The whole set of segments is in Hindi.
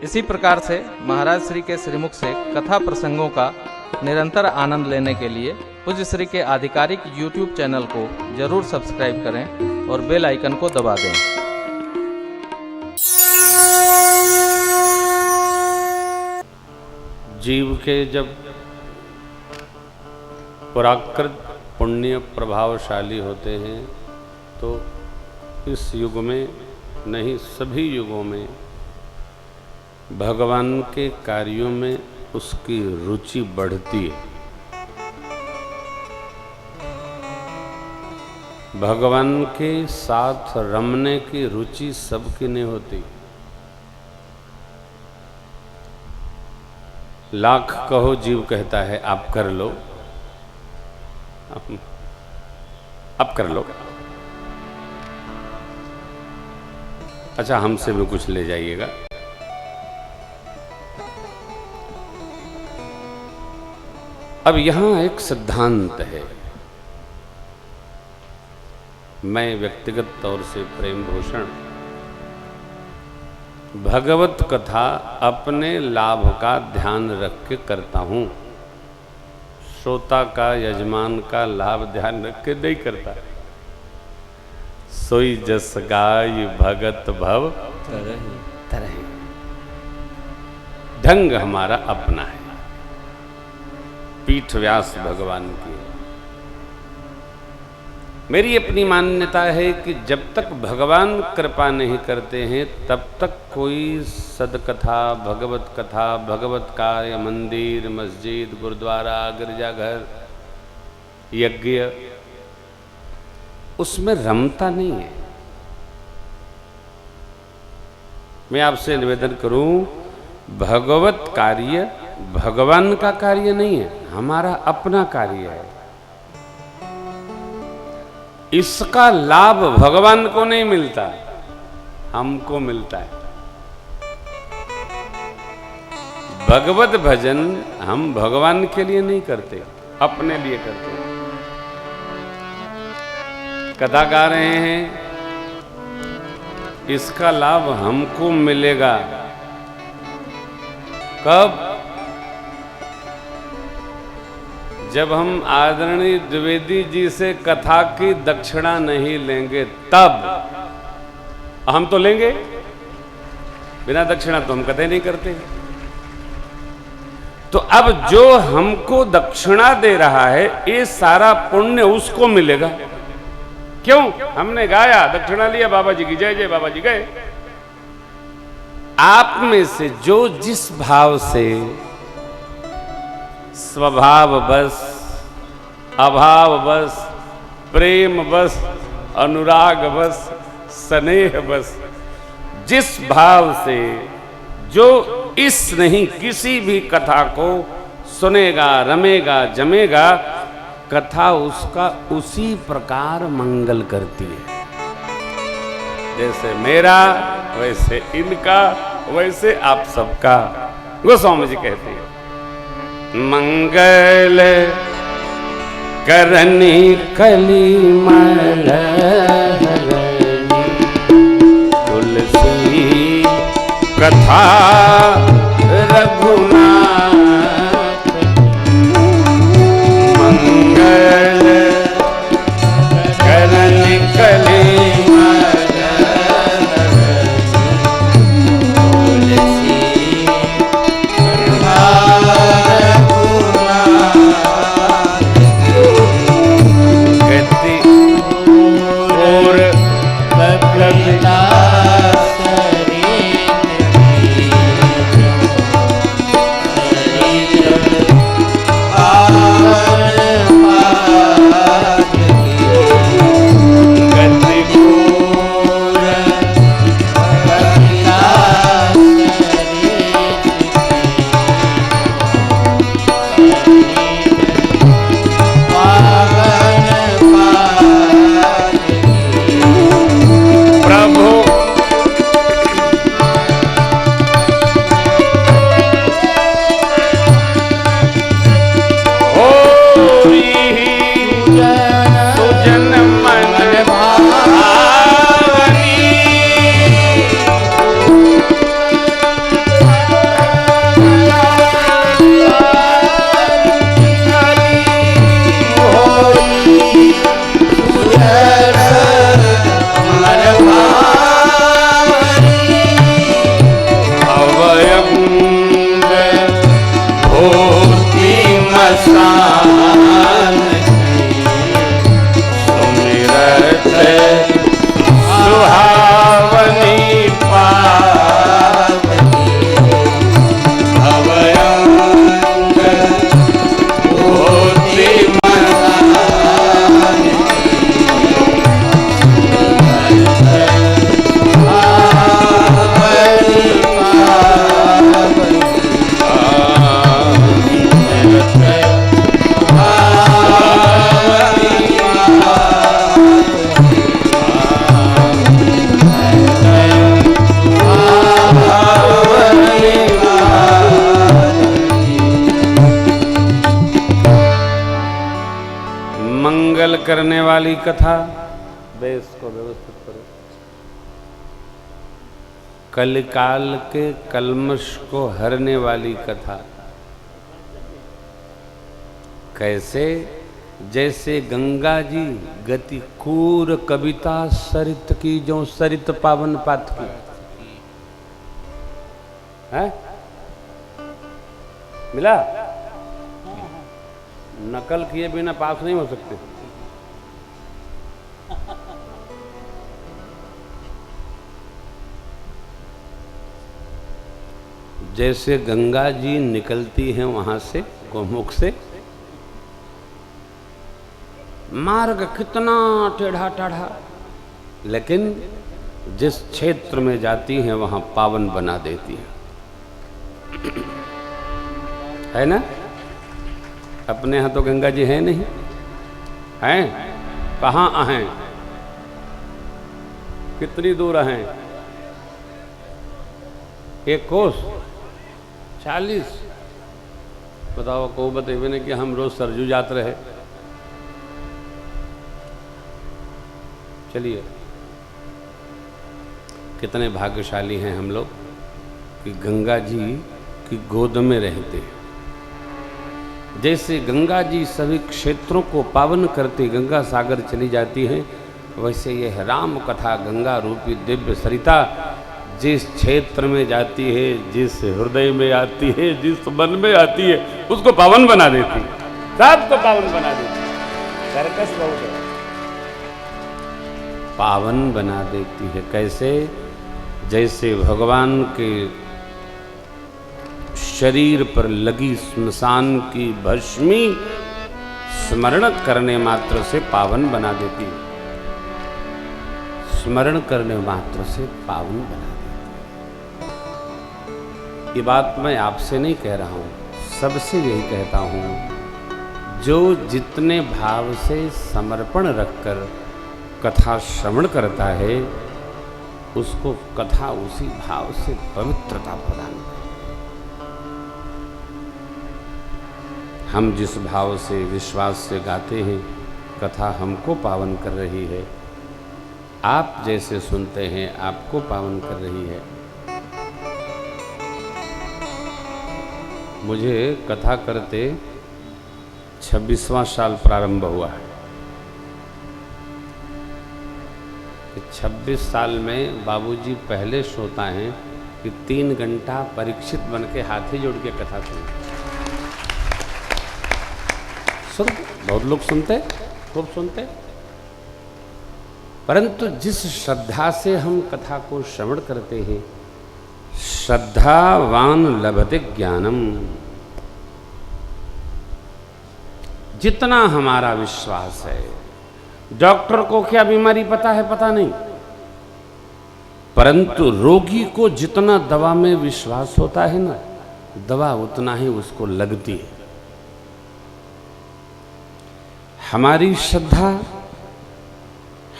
इसी प्रकार से महाराज श्री के श्रीमुख से कथा प्रसंगों का निरंतर आनंद लेने के लिए पूज्य श्री के आधिकारिक YouTube चैनल को जरूर सब्सक्राइब करें और बेल आइकन को दबा दें। जीव के जब पराकृत पुण्य प्रभावशाली होते हैं तो इस युग में नहीं सभी युगों में भगवान के कार्यों में उसकी रुचि बढ़ती है। भगवान के साथ रमने की रुचि सबकी नहीं होती। लाख कहो जीव कहता है आप कर लो, अब कर लो, अच्छा हमसे भी कुछ ले जाइएगा। अब यहां एक सिद्धांत है। मैं व्यक्तिगत तौर से प्रेम भूषण भगवत कथा अपने लाभ का ध्यान रख के करता हूं, श्रोता का यजमान का लाभ ध्यान रख के नहीं करता। सोई जस गाय भगत भव तरहि, ढंग हमारा अपना है। पीठ व्यास भगवान की मेरी अपनी मान्यता है कि जब तक भगवान कृपा नहीं करते हैं तब तक कोई सदकथा, भगवत कथा, भगवत कार्य, मंदिर, मस्जिद, गुरुद्वारा, गिरजाघर, यज्ञ उसमें रमता नहीं है। मैं आपसे निवेदन करूं, भगवत कार्य भगवान का कार्य नहीं है, हमारा अपना कार्य है। इसका लाभ भगवान को नहीं मिलता, हमको मिलता है। भगवत भजन हम भगवान के लिए नहीं करते, अपने लिए करते हैं। कथा गा रहे हैं, इसका लाभ हमको मिलेगा कब? जब हम आदरणीय द्विवेदी जी से कथा की दक्षिणा नहीं लेंगे तब। हम तो लेंगे, बिना दक्षिणा तो हम कतई नहीं करते। तो अब जो हमको दक्षिणा दे रहा है ये सारा पुण्य उसको मिलेगा। क्यों? हमने गाया, दक्षिणा लिया, बाबा जी की जय जय, बाबा जी गए। आप में से जो जिस भाव से, स्वभाव बस, अभाव बस, प्रेम बस, अनुराग बस, स्नेह बस, जिस भाव से जो इस नहीं किसी भी कथा को सुनेगा, रमेगा, जमेगा, कथा उसका उसी प्रकार मंगल करती है। जैसे मेरा वैसे इनका वैसे आप सबका। गोस्वामी जी कहते हैं, मंगल करनी कली मल तुलसी कथा रघुनाथ, मंगल करनी कली करने वाली कथा, बेस को व्यवस्थित करो। कलिकाल के कल्मश को हरने वाली कथा। कैसे? जैसे गंगा जी गति कूर कविता सरित की, जो सरित पावन पात की है। मिला? नकल किए बिना पास नहीं हो सकते। जैसे गंगा जी निकलती हैं वहां से, गोमुख से, मार्ग कितना टेढ़ा टाढ़ा, लेकिन जिस क्षेत्र में जाती हैं वहां पावन बना देती है ना? अपने यहाँ तो गंगा जी है नहीं, हैं? कहाँ हैं? कितनी दूर हैं? 1 कोस 40। बताओ, को बतेवे ने कि हम रोज सरजू जाते रहे। चलिए, कितने भाग्यशाली हैं हम लोग कि गंगा जी की गोद में रहते हैं। जैसे गंगा जी सभी क्षेत्रों को पावन करते गंगा सागर चली जाती हैं, वैसे यह राम कथा गंगा रूपी दिव्य सरिता जिस क्षेत्र में जाती है, जिस हृदय में आती है, जिस मन में आती है, उसको पावन बना देती है, सबको पावन बना देती है। सर्कस बहुत है, पावन बना देती है। कैसे? जैसे भगवान के शरीर पर लगी स्मशान की भस्मी स्मरण करने मात्र से पावन बना देती है। स्मरण करने मात्र से पावन बना देती है। ये बात मैं आपसे नहीं कह रहा हूं, सबसे यही कहता हूं। जो जितने भाव से समर्पण रखकर कथा श्रवण करता है, उसको कथा उसी भाव से पवित्रता प्रदान करती है। हम जिस भाव से विश्वास से गाते हैं, कथा हमको पावन कर रही है। आप जैसे सुनते हैं, आपको पावन कर रही है। मुझे कथा करते 26वां साल प्रारंभ हुआ है। 26 साल में बाबूजी पहले सोता है कि 3 घंटा परीक्षित बन के हाथी जोड़ के कथा सुनते। बहुत लोग सुनते, खूब सुनते, परंतु जिस श्रद्धा से हम कथा को श्रवण करते हैं, श्रद्धावान लभते ज्ञानम। जितना हमारा विश्वास है, डॉक्टर को क्या बीमारी पता है, पता नहीं, परंतु रोगी को जितना दवा में विश्वास होता है ना, दवा उतना ही उसको लगती है। हमारी श्रद्धा,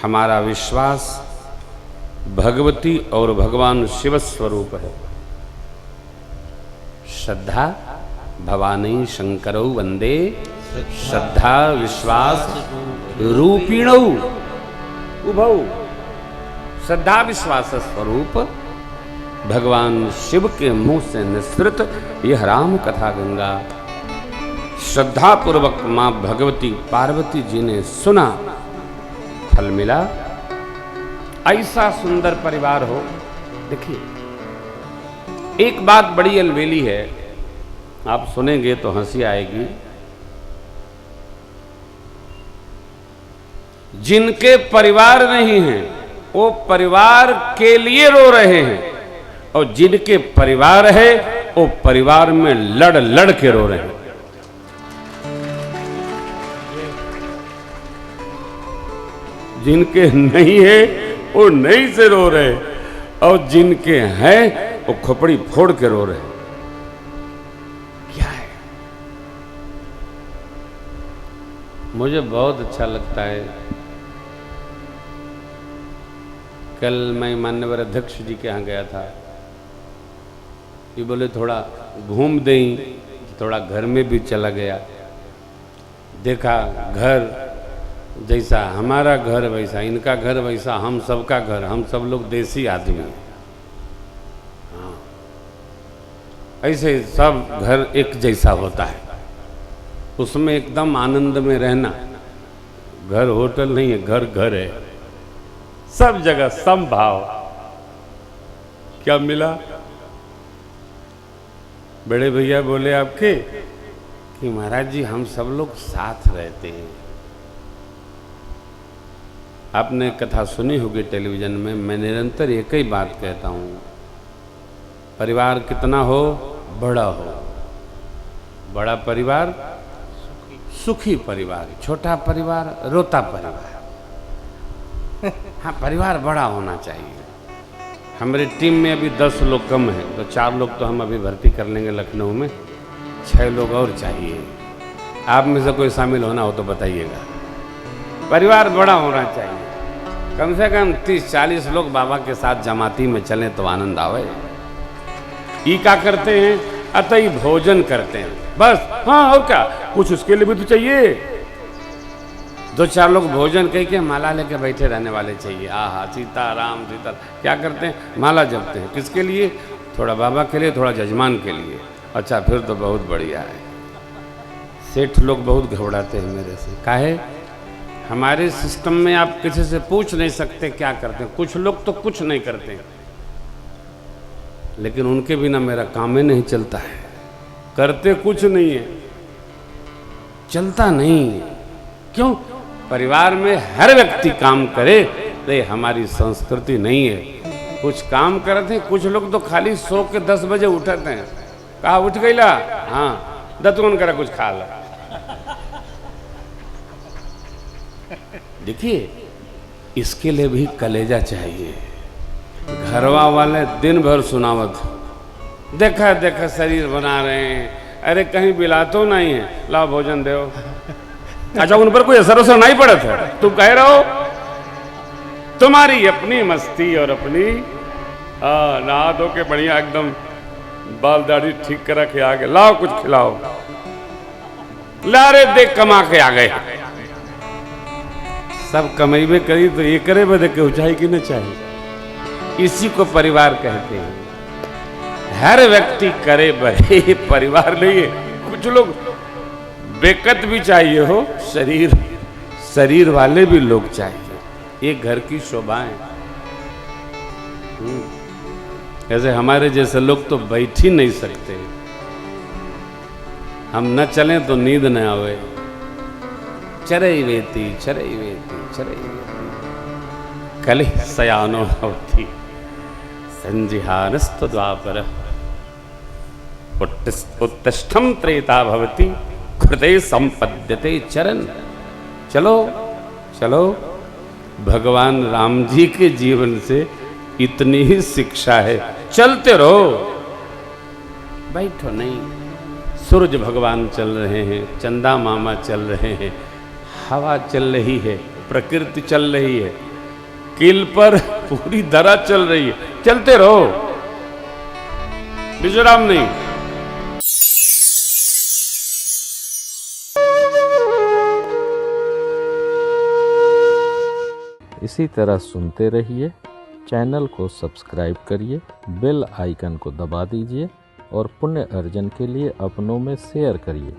हमारा विश्वास भगवती और भगवान शिव स्वरूप है। श्रद्धा भवानी शंकरौ वंदे श्रद्धा विश्वास रूपिणौ उभौ। श्रद्धा विश्वास स्वरूप भगवान शिव के मुंह से निसृत यह राम कथा गंगा श्रद्धा पूर्वक मां भगवती पार्वती जी ने सुना, फल मिला। ऐसा सुंदर परिवार हो। देखिए, एक बात बड़ी अलबेली है, आप सुनेंगे तो हंसी आएगी। जिनके परिवार नहीं हैं, वो परिवार के लिए रो रहे हैं, और जिनके परिवार है, वो परिवार में लड़ लड़ के रो रहे हैं। जिनके नहीं है, वो नहीं से रो रहे, और जिनके हैं, वो खोपड़ी फोड़ के रो रहे। क्या है? मुझे बहुत अच्छा लगता है। कल मैं मान्यवर अध्यक्ष जी के यहाँ गया था। ये बोले थोड़ा घूम दें, थोड़ा घर में भी चला गया। देखा घर जैसा हमारा घर वैसा, इनका घर वैसा, हम सबका घर, हम सब लोग देसी आदमी हैं। हाँ, ऐसे सब घर एक जैसा होता है, उसमें एकदम आनंद में रहना। घर होटल नहीं है, घर घर है, सब जगह समभाव। क्या मिला? बड़े भैया बोले आपके कि महाराज जी हम सब लोग साथ रहते हैं। आपने कथा सुनी होगी टेलीविजन में, मैं निरंतर एक ही बात कहता हूँ, परिवार कितना हो, बड़ा हो। बड़ा परिवार सुखी परिवार, छोटा परिवार रोता परिवार। हाँ, परिवार बड़ा होना चाहिए। हमारी टीम में अभी 10 लोग कम हैं, तो 4 लोग तो हम अभी भर्ती कर लेंगे लखनऊ में, 6 लोग और चाहिए। आप में से कोई शामिल होना हो तो बताइएगा। परिवार बड़ा होना चाहिए, कम से कम 30-40 लोग बाबा के साथ जमाती में चलें तो आनंद आवे। ये क्या करते हैं? अतई भोजन करते हैं बस। हाँ, और क्या, कुछ उसके लिए भी तो चाहिए। 2-4 लोग भोजन कह के माला लेके बैठे रहने वाले चाहिए। आहा, सीताराम सीता। क्या करते हैं? माला जपते हैं। किसके लिए? थोड़ा बाबा के लिए, थोड़ा जजमान के लिए। अच्छा, फिर तो बहुत बढ़िया है। सेठ लोग बहुत घबराते हैं मेरे से। काहे? हमारे सिस्टम में आप किसी से पूछ नहीं सकते क्या करते हैं। कुछ लोग तो कुछ नहीं करते, लेकिन उनके बिना मेरा काम ही नहीं चलता है। करते कुछ नहीं है, चलता नहीं। क्यों? परिवार में हर व्यक्ति काम करे, तो ये हमारी संस्कृति नहीं है। कुछ काम करते हैं, कुछ लोग तो खाली सो के 10 बजे उठते हैं। कहा उठ गईला? हाँ, दतवन करा कुछ खा ला। देखिए, इसके लिए भी कलेजा चाहिए। घरवा वाले दिन भर सुनावत, देखा देखा शरीर बना रहे हैं, अरे कहीं बिला तो नहीं है, लाओ भोजन दो। अच्छा, उन पर कोई असर नहीं पड़ा था? तुम कह रहे हो तुम्हारी अपनी मस्ती और अपनी नहा धो के बढ़िया एकदम बाल दाढ़ी ठीक करा के आ गए, लाओ कुछ खिलाओ। ला रे देख कमा के आ गए। सब कमाइबे करी तो ये करे बदे के ऊंचाई की न चाहिए। इसी को परिवार कहते हैं। हर व्यक्ति करे बड़े, परिवार नहीं है। कुछ लोग बेकत भी चाहिए हो, शरीर वाले भी लोग चाहिए। ये घर की शोभाएं। ऐसे हमारे जैसे लोग तो बैठ ही नहीं सकते। हम न चलें तो नींद न आवे। चरई वेती चरई वेती चरई वेती कलि शयानो भवति संजिहानस्तु द्वापर उत्तिष्ठं त्रेता भवति हृदय संपद्यते चरण। चलो चलो, भगवान राम जी के जीवन से इतनी ही शिक्षा है। चलते रहो, बैठो नहीं। सूरज भगवान चल रहे हैं, चंदा मामा चल रहे हैं, हवा चल रही है, प्रकृति चल रही है, कील पर पूरी धरा चल रही है। चलते रहो, विश्राम नहीं। इसी तरह सुनते रहिए। चैनल को सब्सक्राइब करिए, बेल आइकन को दबा दीजिए और पुण्य अर्जन के लिए अपनों में शेयर करिए।